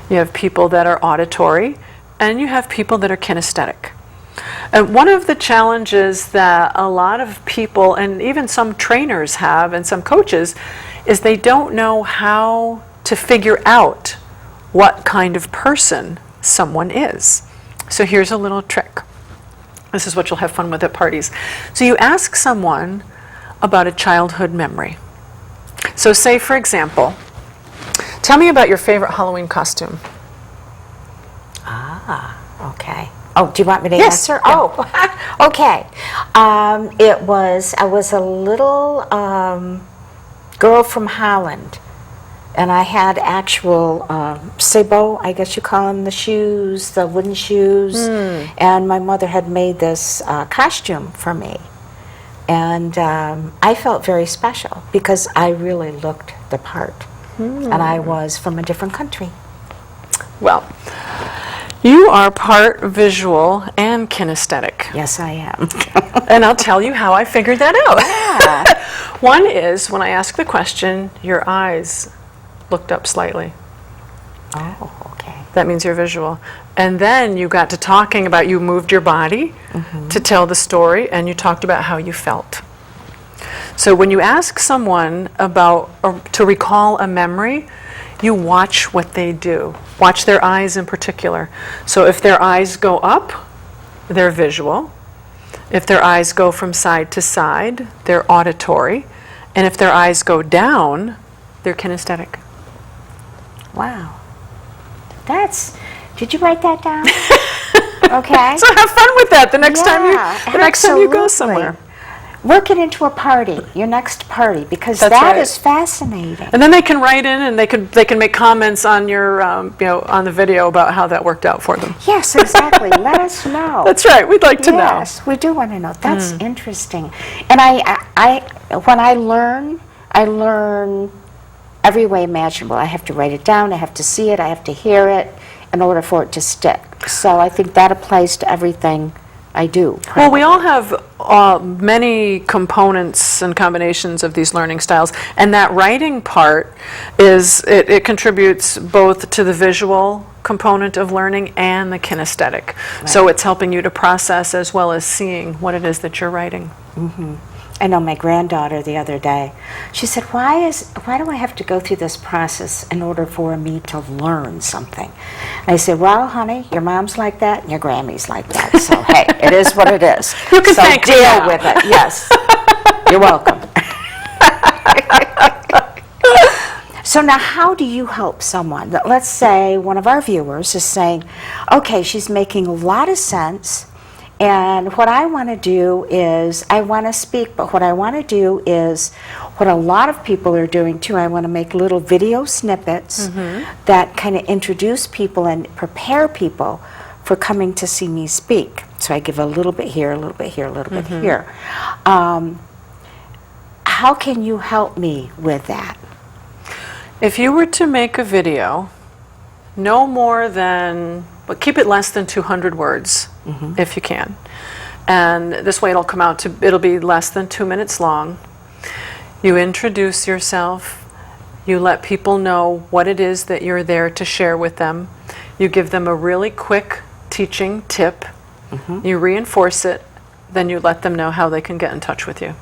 [SPEAKER 2] you have people that are auditory, and you have people that are kinesthetic. And one of the challenges that a lot of people, and even some trainers have, and some coaches, is they don't know how to figure out what kind of person someone is. So here's a little trick. This is what you'll have fun with at parties. So you ask someone about a childhood memory. So say, for example, tell me about your favorite Halloween costume.
[SPEAKER 1] Okay. Oh, do you want me to
[SPEAKER 2] Yes.
[SPEAKER 1] answer?
[SPEAKER 2] Yeah.
[SPEAKER 1] Oh, okay. I was a little girl from Holland, and I had actual sabot, I guess you call them, the shoes, the wooden shoes, and my mother had made this costume for me. And I felt very special because I really looked the part, and I was from a different country.
[SPEAKER 2] Well, you are part visual and kinesthetic.
[SPEAKER 1] Yes, I am.
[SPEAKER 2] And I'll tell you how I figured that out. One is, when I ask the question, your eyes looked up slightly.
[SPEAKER 1] Oh, okay.
[SPEAKER 2] That means you're visual. And then you got to talking about, you moved your body to tell the story, and you talked about how you felt. So when you ask someone about, or to recall a memory, you watch what they do. Watch their eyes in particular. So if their eyes go up, they're visual. If their eyes go from side to side, they're auditory. And if their eyes go down, they're kinesthetic.
[SPEAKER 1] Wow. Did you write that down? Okay.
[SPEAKER 2] So have fun with that the next time you go
[SPEAKER 1] absolutely.
[SPEAKER 2] somewhere.
[SPEAKER 1] Work it into a party, your next party, because
[SPEAKER 2] That's
[SPEAKER 1] that
[SPEAKER 2] right.
[SPEAKER 1] is fascinating.
[SPEAKER 2] And then they can write in, and they can make comments on your on the video about how that worked out for them.
[SPEAKER 1] Yes, exactly. Let us know.
[SPEAKER 2] That's right. We'd like to know.
[SPEAKER 1] Yes, we do want to know. That's interesting. And I when I learn every way imaginable. I have to write it down. I have to see it. I have to hear it in order for it to stick. So I think that applies to everything I do.
[SPEAKER 2] Well, we all have many components and combinations of these learning styles, and that writing part it contributes both to the visual component of learning and the kinesthetic. Right. So it's helping you to process as well as seeing what it is that you're writing.
[SPEAKER 1] Mm-hmm. I know my granddaughter the other day, she said, why do I have to go through this process in order for me to learn something? And I said, well, honey, your mom's like that and your Grammy's like that. So, hey, it is what it is.
[SPEAKER 2] You can
[SPEAKER 1] so
[SPEAKER 2] thank me
[SPEAKER 1] deal
[SPEAKER 2] now.
[SPEAKER 1] with it. Yes. You're welcome. So now how do you help someone? Let's say one of our viewers is saying, okay, she's making a lot of sense, and what I want to do is, I want to speak, but what I want to do is what a lot of people are doing too. I want to make little video snippets that kind of introduce people and prepare people for coming to see me speak. So I give a little bit here, a little bit here, a little bit here. How can you help me with that?
[SPEAKER 2] If you were to make a video, no more than, but keep it less than 200 words if you can. And this way it'll be less than 2 minutes long. You introduce yourself, you let people know what it is that you're there to share with them. You give them a really quick teaching tip, you reinforce it, then you let them know how they can get in touch with you.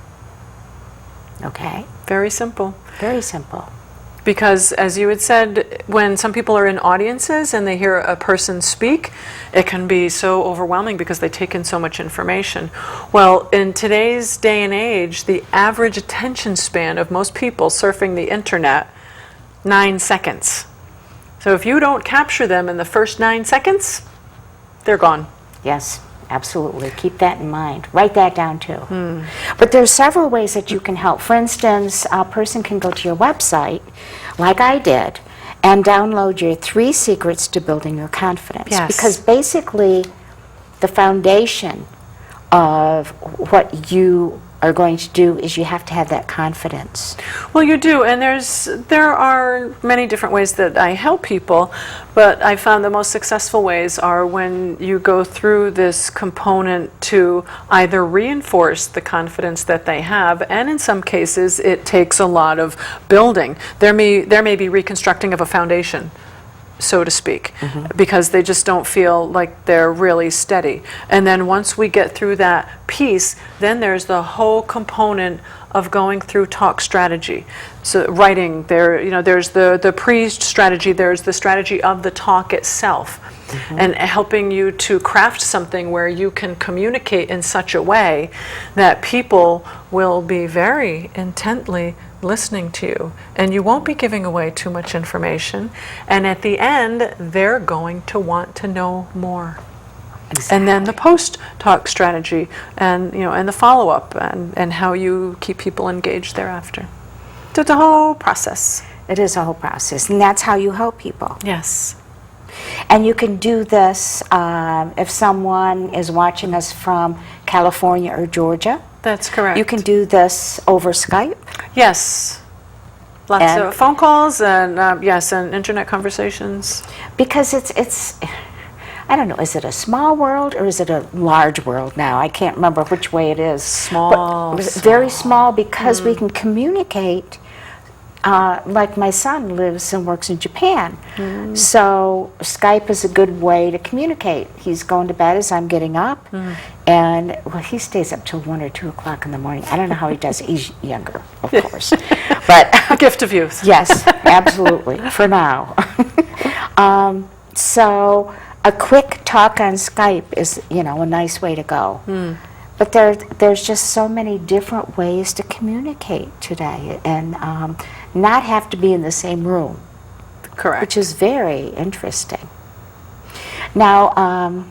[SPEAKER 1] Okay.
[SPEAKER 2] Very simple.
[SPEAKER 1] Very simple.
[SPEAKER 2] Because, as you had said, when some people are in audiences and they hear a person speak, it can be so overwhelming because they take in so much information. Well, in today's day and age, the average attention span of most people surfing the internet, 9 seconds. So if you don't capture them in the first 9 seconds, they're gone.
[SPEAKER 1] Yes, absolutely. Keep that in mind. Write that down too. But there's several ways that you can help. For instance, a person can go to your website, like I did, and download your 3 secrets to building your confidence.
[SPEAKER 2] Yes.
[SPEAKER 1] Because basically, the foundation of what you are going to do is you have to have that confidence.
[SPEAKER 2] Well, you do, and there are many different ways that I help people, but I found the most successful ways are when you go through this component to either reinforce the confidence that they have, and in some cases it takes a lot of building. There may be reconstructing of a foundation, so to speak, because they just don't feel like they're really steady. And then once we get through that piece, then there's the whole component of going through talk strategy. So writing, there's the pre-strategy, there's the strategy of the talk itself, and helping you to craft something where you can communicate in such a way that people will be very intently listening to you, and you won't be giving away too much information, and at the end they're going to want to know more. Exactly. And then the post-talk strategy, and and the follow-up, and how you keep people engaged thereafter. So it's a whole process.
[SPEAKER 1] It is a whole process, and that's how you help people.
[SPEAKER 2] Yes.
[SPEAKER 1] And you can do this if someone is watching us from California or Georgia.
[SPEAKER 2] That's correct.
[SPEAKER 1] You can do this over Skype.
[SPEAKER 2] Yes. Lots of phone calls and yes, and internet conversations.
[SPEAKER 1] Because it's I don't know, is it a small world or is it a large world now? I can't remember which way it is.
[SPEAKER 2] Small.
[SPEAKER 1] Very small, because we can communicate. Like my son lives and works in Japan, so Skype is a good way to communicate. He's going to bed as I'm getting up, and he stays up till 1 or 2 o'clock in the morning. I don't know how he does it. He's younger, of course, but
[SPEAKER 2] a gift of youth.
[SPEAKER 1] Yes, absolutely. For now, so a quick talk on Skype is a nice way to go. But there's just so many different ways to communicate today, and not have to be in the same room.
[SPEAKER 2] Correct.
[SPEAKER 1] Which is very interesting. Now,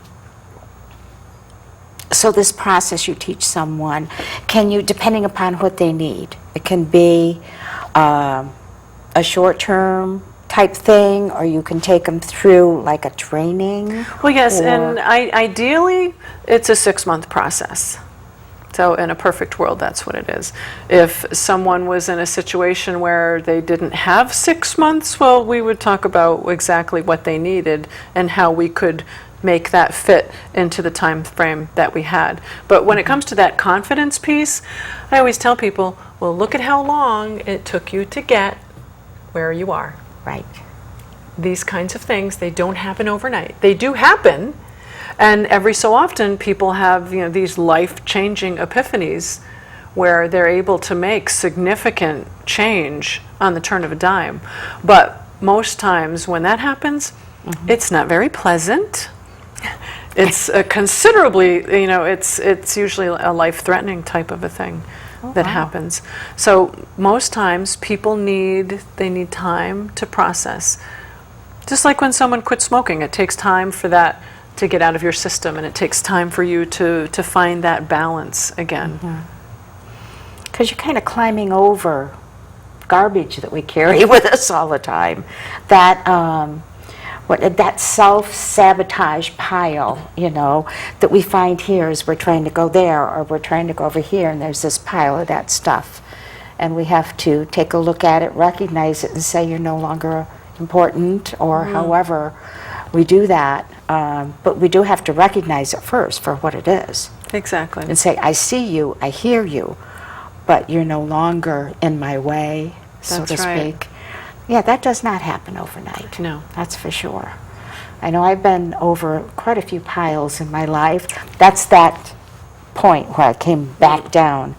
[SPEAKER 1] so this process you teach someone, can you, depending upon what they need, it can be a short-term type thing, or you can take them through like a training?
[SPEAKER 2] Well, yes, and ideally it's a 6-month process. So in a perfect world, that's what it is. If someone was in a situation where they didn't have 6 months, well, we would talk about exactly what they needed and how we could make that fit into the time frame that we had. But when it comes to that confidence piece, I always tell people, well, look at how long it took you to get where you are.
[SPEAKER 1] Right.
[SPEAKER 2] These kinds of things, they don't happen overnight. They do happen. And every so often, people have these life-changing epiphanies where they're able to make significant change on the turn of a dime. But most times when that happens, it's not very pleasant. It's considerably, it's usually a life-threatening type of a thing that happens. So most times, people need time to process. Just like when someone quits smoking, it takes time for that to get out of your system, and it takes time for you to find that balance again.
[SPEAKER 1] Because you're kind of climbing over garbage that we carry with us all the time. That that self-sabotage pile, that we find here as we're trying to go there, or we're trying to go over here, and there's this pile of that stuff. And we have to take a look at it, recognize it, and say you're no longer important, or however we do that. But we do have to recognize it first for what it is.
[SPEAKER 2] Exactly.
[SPEAKER 1] And say, I see you, I hear you, but you're no longer in my way, so to speak. Yeah, that does not happen overnight.
[SPEAKER 2] No.
[SPEAKER 1] That's for sure. I know I've been over quite a few piles in my life. That's that point where I came back down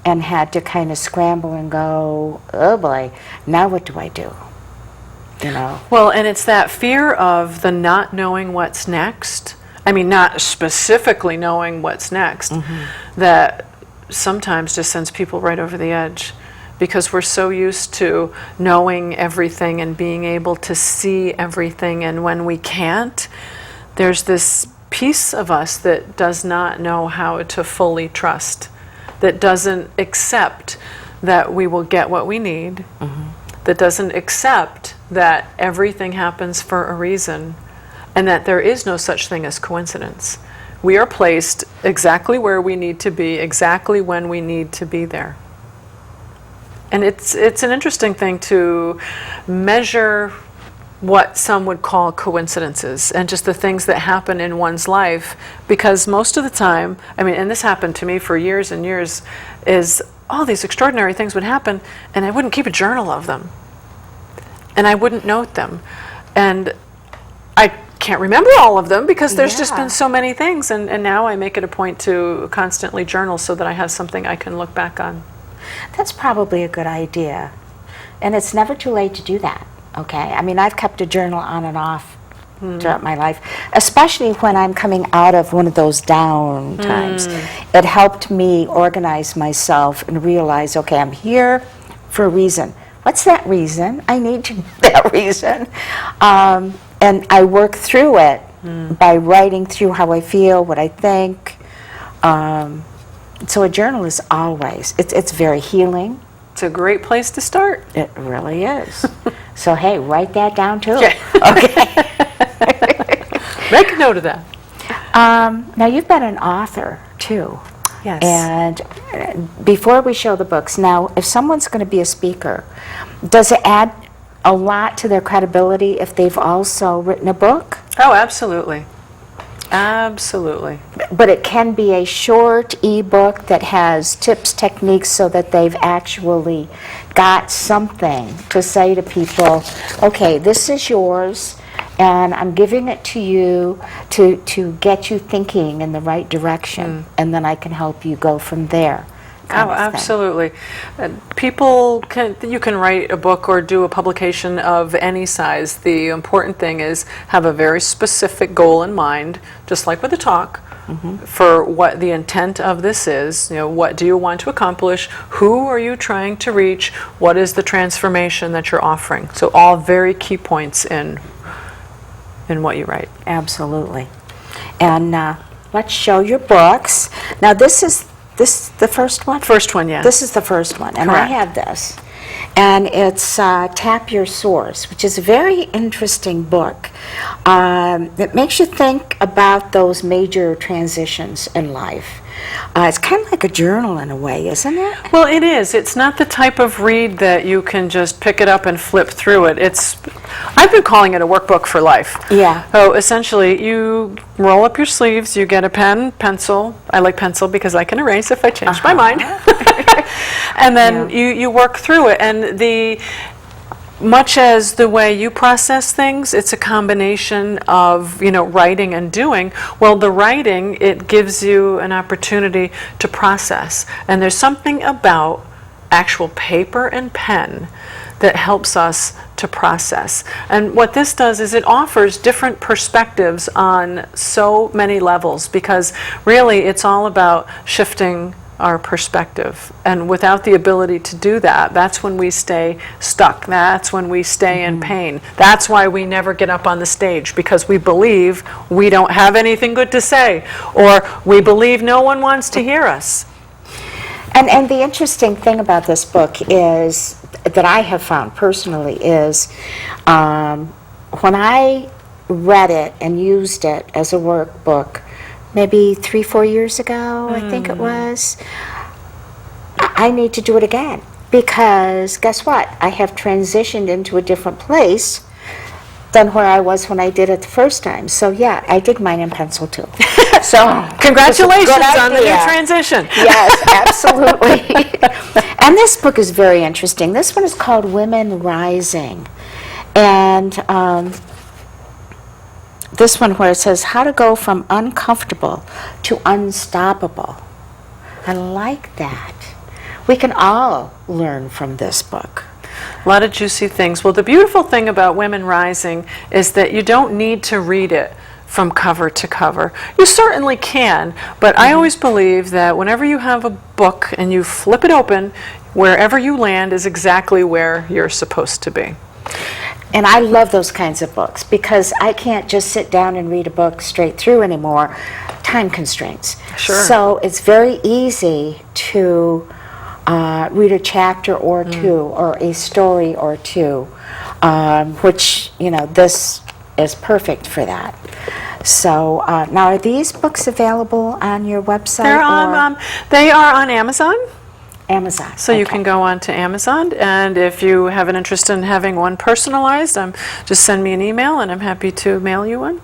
[SPEAKER 1] and had to kind of scramble and go, oh boy, now what do I do? You know?
[SPEAKER 2] Well, and it's that fear of the not knowing what's next. I mean, not specifically knowing what's next, that sometimes just sends people right over the edge, because we're so used to knowing everything and being able to see everything, and when we can't, there's this piece of us that does not know how to fully trust, that doesn't accept that we will get what we need, that doesn't accept that everything happens for a reason, and that there is no such thing as coincidence. We are placed exactly where we need to be, exactly when we need to be there. And it's an interesting thing to measure what some would call coincidences and just the things that happen in one's life, because most of the time, I mean, and this happened to me for years and years, is all these extraordinary things would happen and I wouldn't keep a journal of them. And I wouldn't note them. And I can't remember all of them because there's just been so many things, and now I make it a point to constantly journal so that I have something I can look back on.
[SPEAKER 1] That's probably a good idea. And it's never too late to do that, okay? I mean, I've kept a journal on and off throughout my life, especially when I'm coming out of one of those down times. It helped me organize myself and realize, okay, I'm here for a reason. What's that reason? I need to know that reason. And I work through it by writing through how I feel, what I think. So a journal is always, it's very healing.
[SPEAKER 2] It's a great place to start.
[SPEAKER 1] It really is. So hey, write that down too.
[SPEAKER 2] Okay.
[SPEAKER 1] Okay.
[SPEAKER 2] Make a note of that.
[SPEAKER 1] Now you've been an author too.
[SPEAKER 2] Yes.
[SPEAKER 1] And before we show the books, now if someone's going to be a speaker, does it add a lot to their credibility if they've also written a book?
[SPEAKER 2] Oh, absolutely. Absolutely.
[SPEAKER 1] But it can be a short ebook that has tips, techniques, so that they've actually got something to say to people, okay, this is yours, and I'm giving it to you to get you thinking in the right direction, and then I can help you go from there.
[SPEAKER 2] Oh, absolutely. You can write a book or do a publication of any size. The important thing is have a very specific goal in mind, just like with a talk, for what the intent of this is. You know, what do you want to accomplish? Who are you trying to reach? What is the transformation that you're offering? So all very key points in what you write.
[SPEAKER 1] Absolutely. And let's show your books. Now this is the first one?
[SPEAKER 2] First one, yes.
[SPEAKER 1] This is the first one, and
[SPEAKER 2] Correct.
[SPEAKER 1] I have this. And it's Tap Your Source, which is a very interesting book that makes you think about those major transitions in life. It's kind of like a journal in a way, isn't it?
[SPEAKER 2] Well, it is. It's not the type of read that you can just pick it up and flip through it. I've been calling it a workbook for life.
[SPEAKER 1] Yeah.
[SPEAKER 2] So essentially, you roll up your sleeves, you get a pen, pencil. I like pencil because I can erase if I change my mind. And then you work through it. And much as the way you process things, it's a combination of, writing and doing. Well, the writing, it gives you an opportunity to process. And there's something about actual paper and pen that helps us to process. And what this does is it offers different perspectives on so many levels, because really it's all about shifting our perspective. And without the ability to do that, that's when we stay stuck. That's when we stay in pain. That's why we never get up on the stage, because we believe we don't have anything good to say, or we believe no one wants to hear us.
[SPEAKER 1] And the interesting thing about this book is, that I have found personally, is when I read it and used it as a workbook, maybe 3-4 years ago, I think it was, I need to do it again, because guess what? I have transitioned into a different place than where I was when I did it the first time. So yeah, I did mine in pencil too. So
[SPEAKER 2] Congratulations on the new
[SPEAKER 1] idea.
[SPEAKER 2] transition.
[SPEAKER 1] Yes, absolutely. And this book is very interesting. This one is called Women Rising. And this one where it says, how to go from uncomfortable to unstoppable. I like that. We can all learn from this book.
[SPEAKER 2] A lot of juicy things. Well, the beautiful thing about Women Rising is that you don't need to read it from cover to cover. You certainly can, but I always believe that whenever you have a book and you flip it open, wherever you land is exactly where you're supposed to be.
[SPEAKER 1] And I love those kinds of books because I can't just sit down and read a book straight through anymore. Time constraints.
[SPEAKER 2] Sure.
[SPEAKER 1] So it's very easy to read a chapter or two or a story or two, which, you know, this is perfect for that. So now, are these books available on your website?
[SPEAKER 2] They are on Amazon.
[SPEAKER 1] Amazon.
[SPEAKER 2] So you can go on to Amazon, and if you have an interest in having one personalized, just send me an email and I'm happy to mail you one.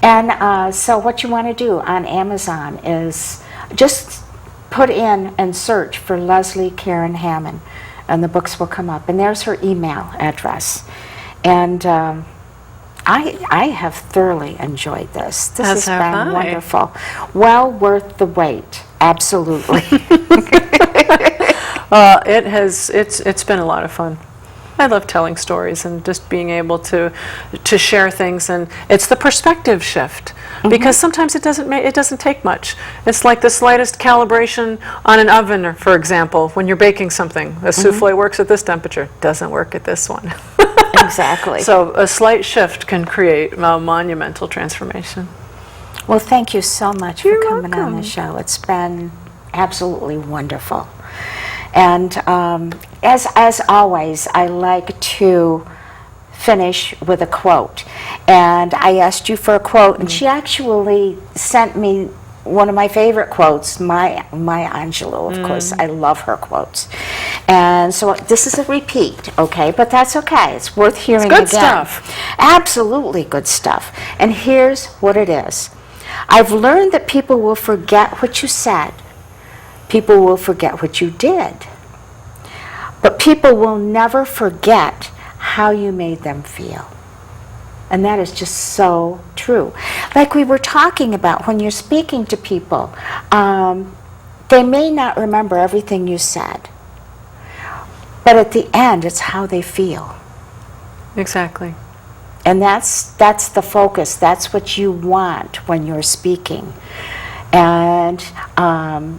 [SPEAKER 1] And so what you want to do on Amazon is just put in and search for Leslie Karen Hammond, and the books will come up. And there's her email address. And I have thoroughly enjoyed this. This has been wonderful. Well worth the wait. Absolutely.
[SPEAKER 2] It's been a lot of fun. I love telling stories and just being able to share things, and it's the perspective shift, because sometimes it doesn't take much. It's like the slightest calibration on an oven, for example, when you're baking something. The souffle works at this temperature, doesn't work at this one.
[SPEAKER 1] Exactly.
[SPEAKER 2] So a slight shift can create a monumental transformation.
[SPEAKER 1] Well, thank you so much for coming on the show. It's been absolutely wonderful. And as always, I like to finish with a quote. And I asked you for a quote, and she actually sent me one of my favorite quotes, my Angelou, of course. I love her quotes. And so this is a repeat, okay? But that's okay. It's worth hearing again.
[SPEAKER 2] It's good stuff.
[SPEAKER 1] Absolutely good stuff. And here's what it is. I've learned that people will forget what you said. People will forget what you did. But people will never forget how you made them feel. And that is just so true. Like we were talking about, when you're speaking to people, they may not remember everything you said. But at the end, it's how they feel.
[SPEAKER 2] Exactly.
[SPEAKER 1] And that's the focus. That's what you want when you're speaking. And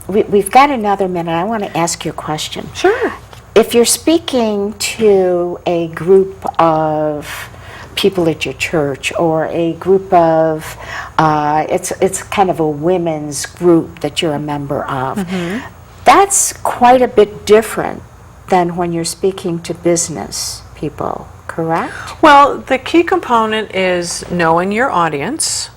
[SPEAKER 1] we've got another minute. I want to ask you a question.
[SPEAKER 2] Sure.
[SPEAKER 1] If you're speaking to a group of people at your church, or a group of, it's kind of a women's group that you're a member of, that's quite a bit different than when you're speaking to business people, correct?
[SPEAKER 2] Well, the key component is knowing your audience.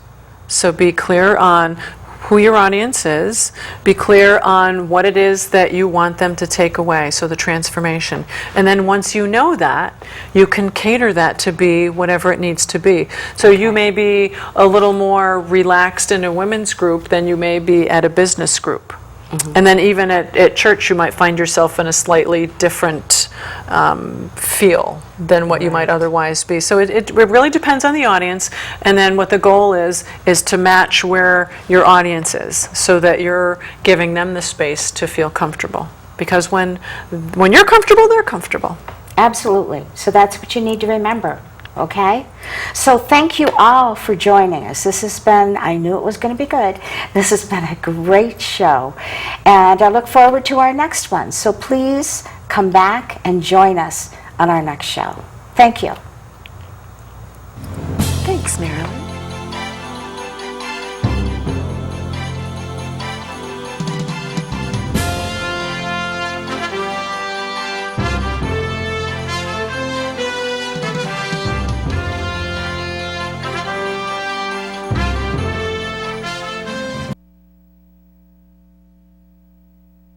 [SPEAKER 2] So be clear on who your audience is, be clear on what it is that you want them to take away, so the transformation. And then once you know that, you can cater that to be whatever it needs to be. So you may be a little more relaxed in a women's group than you may be at a business group. And then even at church, you might find yourself in a slightly different feel than what you might otherwise be. So it really depends on the audience. And then what the goal is to match where your audience is, so that you're giving them the space to feel comfortable. Because when you're comfortable, they're comfortable.
[SPEAKER 1] Absolutely. So that's what you need to remember. Okay? So thank you all for joining us. This has been, I knew it was going to be good. This has been a great show. And I look forward to our next one. So please come back and join us on our next show. Thank you.
[SPEAKER 2] Thanks, Marilyn.